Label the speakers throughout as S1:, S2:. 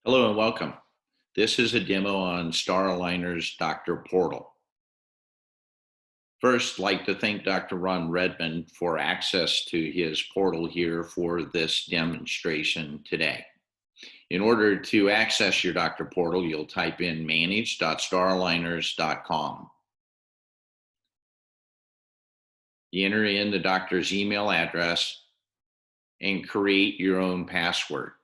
S1: Hello and welcome. This is a demo on StarAligner's Doctor Portal. First, I'd like to thank Dr. Ron Redmond for access to his portal here for this demonstration today. In order to access your Doctor Portal, you'll type in manage.staraligners.com. You enter in the doctor's email address and create your own password.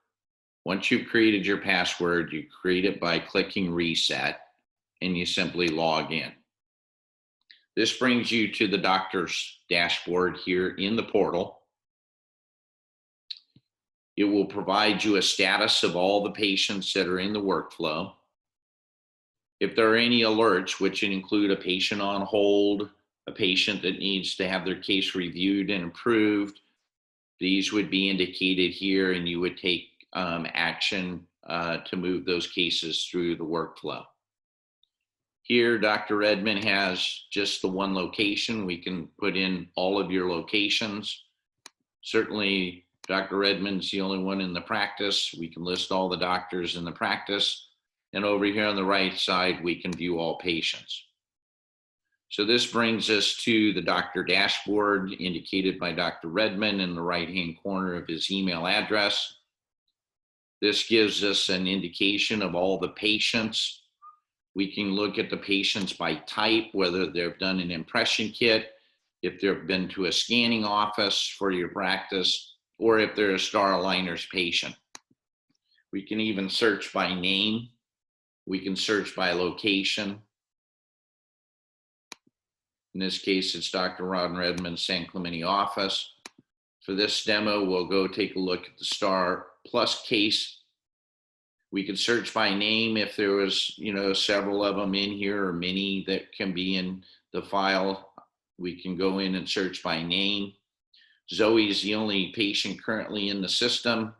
S1: Once you've created your password, you create it by clicking reset and you simply log in. This brings you to the doctor's dashboard here in the portal. It will provide you a status of all the patients that are in the workflow. If there are any alerts, which include a patient on hold, a patient that needs to have their case reviewed and approved, these would be indicated here and you would take action to move those cases through the workflow. Here, Dr. Redmond has just the one location. We can put in all of your locations. Certainly, Dr. Redmond's the only one in the practice. We can list all the doctors in the practice. And over here on the right side, we can view all patients. So this brings us to the doctor dashboard indicated by Dr. Redmond in the right-hand corner of his email address. This gives us an indication of all the patients. We can look at the patients by type, whether they've done an impression kit, if they've been to a scanning office for your practice, or if they're a StarAligner's patient. We can even search by name. We can search by location. In this case, it's Dr. Ron Redmond's San Clemente office. For this demo, we'll go take a look at the Star Plus case. We could search by name if there was, several of them in here or many that can be in the file. We can go in and search by name. Zoe is the only patient currently in the system.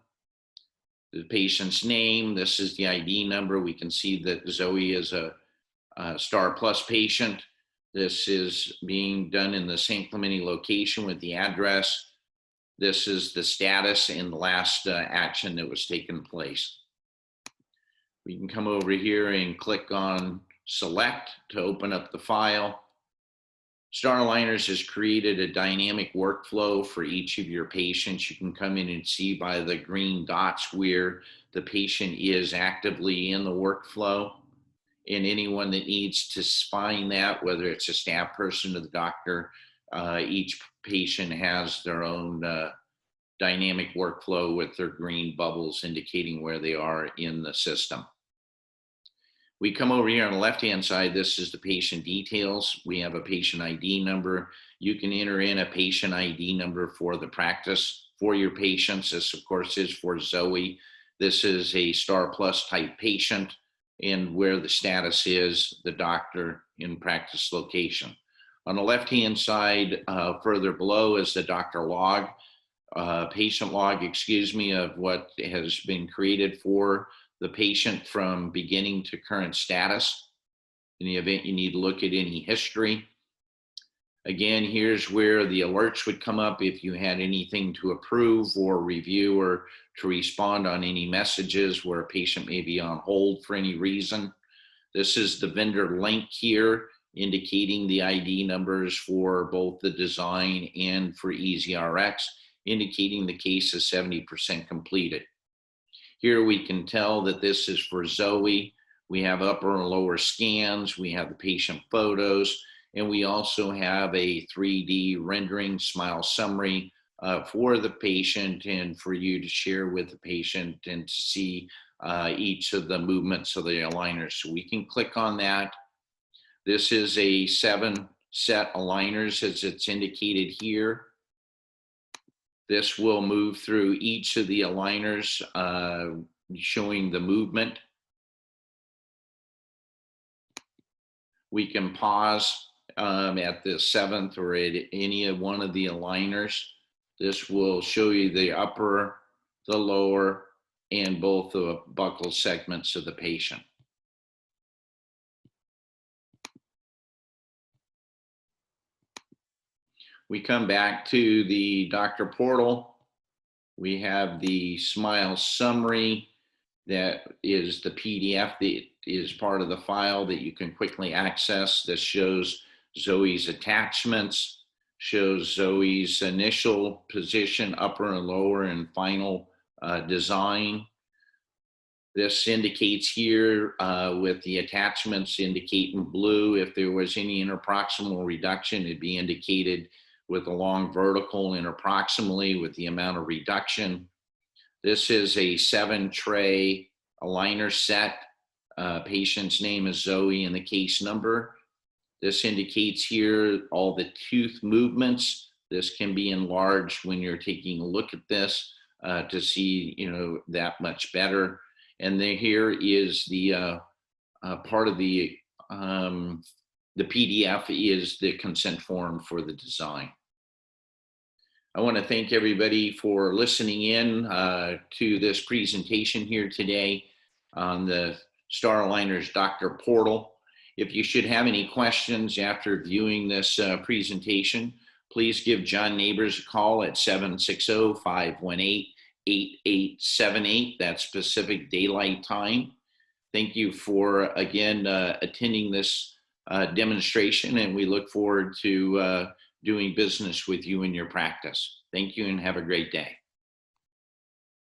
S1: The patient's name, this is the ID number. We can see that Zoe is a Star Plus patient. This is being done in the San Clemente location with the address. This is the status and the last action that was taken place. We can come over here and click on select to open up the file. StarAligners has created a dynamic workflow for each of your patients. You can come in and see by the green dots where the patient is actively in the workflow. And anyone that needs to find that, whether it's a staff person or the doctor, each patient has their own dynamic workflow with their green bubbles indicating where they are in the system. We come over here on the left-hand side. This is the patient details. We have a patient ID number. You can enter in a patient ID number for the practice for your patients. This, of course, is for Zoe. This is a Star Plus type patient and where the status is, the doctor in practice location. On the left-hand side, further below is the doctor log, patient log, of what has been created for the patient from beginning to current status. In the event you need to look at any history. Again, here's where the alerts would come up if you had anything to approve or review or to respond on any messages where a patient may be on hold for any reason. This is the vendor link here indicating the ID numbers for both the design and for EasyRx, indicating the case is 70% completed. Here we can tell that this is for Zoe. We have upper and lower scans. We have the patient photos, and we also have a 3D rendering smile summary for the patient and for you to share with the patient and to see each of the movements of the aligners. So we can click on that. This is a 7-set aligners as it's indicated here. This will move through each of the aligners, showing the movement. We can pause at the 7th or at any of one of the aligners. This will show you the upper, the lower, and both the buccal segments of the patient. We come back to the doctor portal. We have the smile summary. that is the PDF that is part of the file that you can quickly access. This shows Zoe's attachments, shows Zoe's initial position, upper and lower, and final design. This indicates here with the attachments indicate in blue. If there was any interproximal reduction, it'd be indicated with a long vertical interproximally with the amount of reduction. This is a 7-tray aligner set. Patient's name is Zoe and the case number. This indicates here all the tooth movements. This can be enlarged when you're taking a look at this to see, that much better. And then here is the part of the PDF is the consent form for the design. I want to thank everybody for listening in to this presentation here today on the StarAligners Doctor Portal. If you should have any questions after viewing this presentation, please give John Neighbors a call at 760-518-8878. That's Pacific Daylight Time. Thank you for, again, attending this demonstration, and we look forward to doing business with you in your practice. Thank you and have a great day.